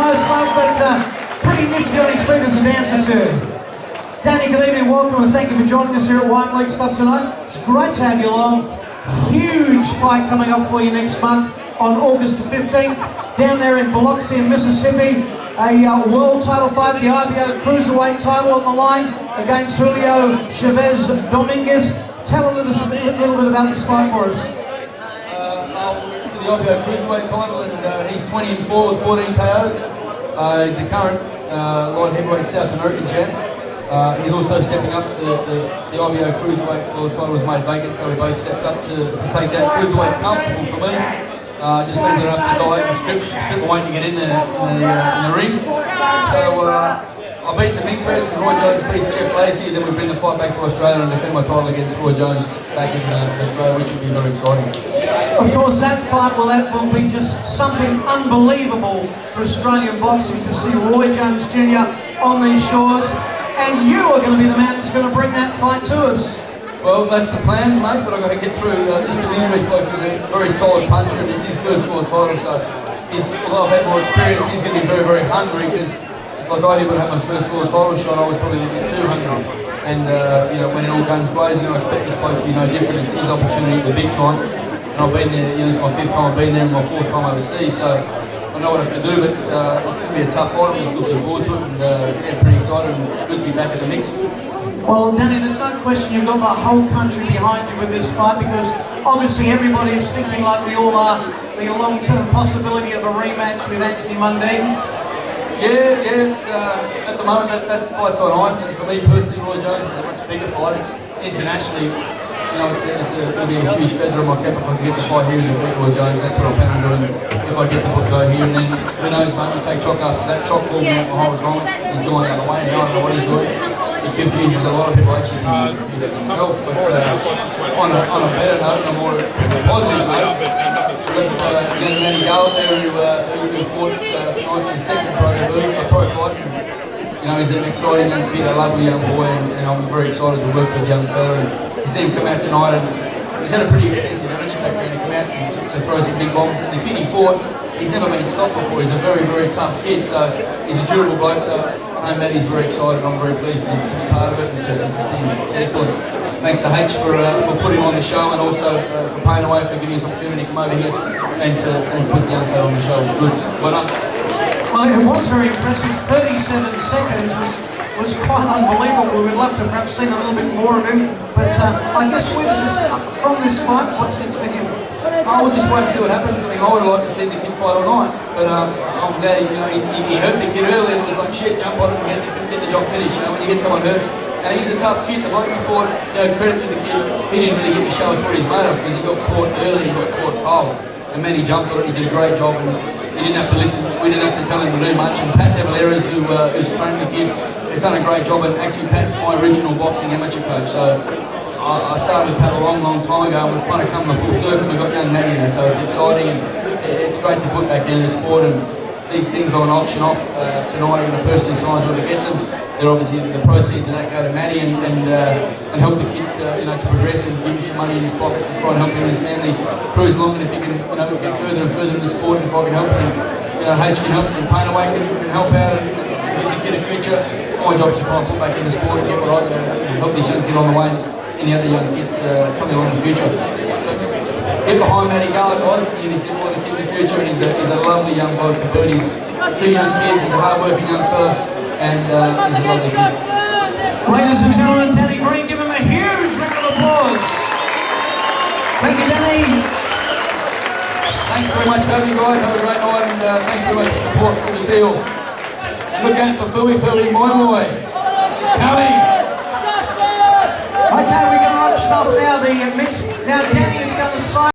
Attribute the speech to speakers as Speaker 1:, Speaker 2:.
Speaker 1: most love, but pretty nifty on his feet as a dancer too. Danny, good evening, welcome, and thank you for joining us here at Wyong League Club tonight. It's great to have you along. Huge fight coming up for you next month on August the 15th, down there in Biloxi in Mississippi. A world title fight, the IBO Cruiserweight title on the line against Julio Chavez Domingez. Tell us a little bit about this fight for us.
Speaker 2: It's for the IBO Cruiserweight title, and he's 20-4 with 14 KOs. He's the current light heavyweight South American champ. He's also stepping up. The IBO Cruiserweight world title was made vacant, so we both stepped up to take that. Cruiserweight's comfortable for me. Just means I don't have to go out and strip weight to get in the ring. So I beat Domingez and Roy Jones beats Jeff Lacey, and then we bring the fight back to Australia and defend my title against Roy Jones back in Australia, which will be very exciting.
Speaker 1: Of course, that fight will be just something unbelievable for Australian boxing to see Roy Jones Jr. on these shores, and you are going to be the man that's going to bring that fight to us.
Speaker 2: Well, that's the plan, mate, but I've got to get through. This Domingez bloke is a very solid puncher, and it's his first world title, so although I've had more experience, he's going to be very, very hungry, because if I got him to have my first world title shot, I was probably a bit too hungry. And, you know, when it all guns blazing, I expect this bloke to be no different. It's his opportunity at the big time. And I've been there, you know, it's my 5th time I've been there and my 4th time overseas, so I know what I have to do, but it's going to be a tough fight. I'm just looking forward to it, and yeah, pretty excited and good to be back in the mix.
Speaker 1: Well, Danny, there's no question you've got the whole country behind you with this fight, because obviously everybody is thinking, like we all are, the long-term possibility of a rematch with Anthony Mundine.
Speaker 2: Yeah, it's, at the moment that fight's on ice, and for me personally, Roy Jones is a much bigger fight. It's internationally, you know, it'll be a huge feather in my cap if I can get the fight here and defeat Roy Jones. That's what I plan on doing if I get the book go here, and then who knows, mate, we'll take Choc after that. Choc called me out my whole retirement. He's going out of the way now, I don't know what he's doing. He confuses a lot of people actually himself, but on a better note, on a more positive note, young Matt Garlett there who fought tonight's his second pro fight. You know, he's an exciting young kid, a lovely young boy, and I'm very excited to work with the young fella. And to see him come out tonight, and he's had a pretty extensive amateur background to come out and to throw some big bombs. And the kid he fought, he's never been stopped before. He's a very, very tough kid, so he's a durable bloke. So I know Matt is very excited. I'm very pleased to be part of it and to see him successful. Thanks to H for putting on the show, and also for paying away for giving us opportunity to come over here and to put the young fella on the show. It's good. Well done.
Speaker 1: Well, it was very impressive. 37 seconds was quite unbelievable. We'd love to perhaps seen a little bit more of him, but I guess where does this from this fight? What's next for him?
Speaker 2: I will just wait and see what happens. I mean, I would like to see the kid fight all night, but I'm glad he hurt the kid early, and it was like, shit, jump on him and get the job finished. You know, when you get someone hurt, and he's a tough kid. The bloke he fought, you know, credit to the kid, he didn't really get to show us what he's made of, because he got caught early and got caught cold, and man, he jumped on it. He did a great job, and he didn't have to listen. We didn't have to tell him to do much. And Pat Devilleras, who's training the kid, has done a great job. And actually, Pat's my original boxing amateur coach. So I started with Pat a long, long time ago, and we've kind of come the full circle. We've got young Matty now, so it's exciting, and it's great to put back in the sport. And these things are on auction off tonight. I'm going to personally sign whoever gets them. They're obviously the proceeds of that go to Matty and help the kid, you know, to progress and give him some money in his pocket and try and help him and his family cruise along. And if he can, you know, get further and further in the sport, and if I can help him, you know, H can help him, Pain Away can help out and give the kid a future. My job is to try and put back in the sport and get what I can and help this young kid on the way, and any other young kids coming along in the future. So get behind Matty Garlett, guys. He's the kid in the future, and he's a lovely young bloke to boot. He's 2 young kids. He's a hard-working young fella, and he's a lovely kid.
Speaker 1: Ladies and gentlemen, Danny Green, give him a huge round of applause. Thank you, Danny.
Speaker 2: Thanks very much for having me, guys. Have a great night, and thanks very much for the support. Good to see you all. Look out for Fui mile away. It's coming.
Speaker 1: Okay, we're going to stop now the mix. Now Danny is going to sign.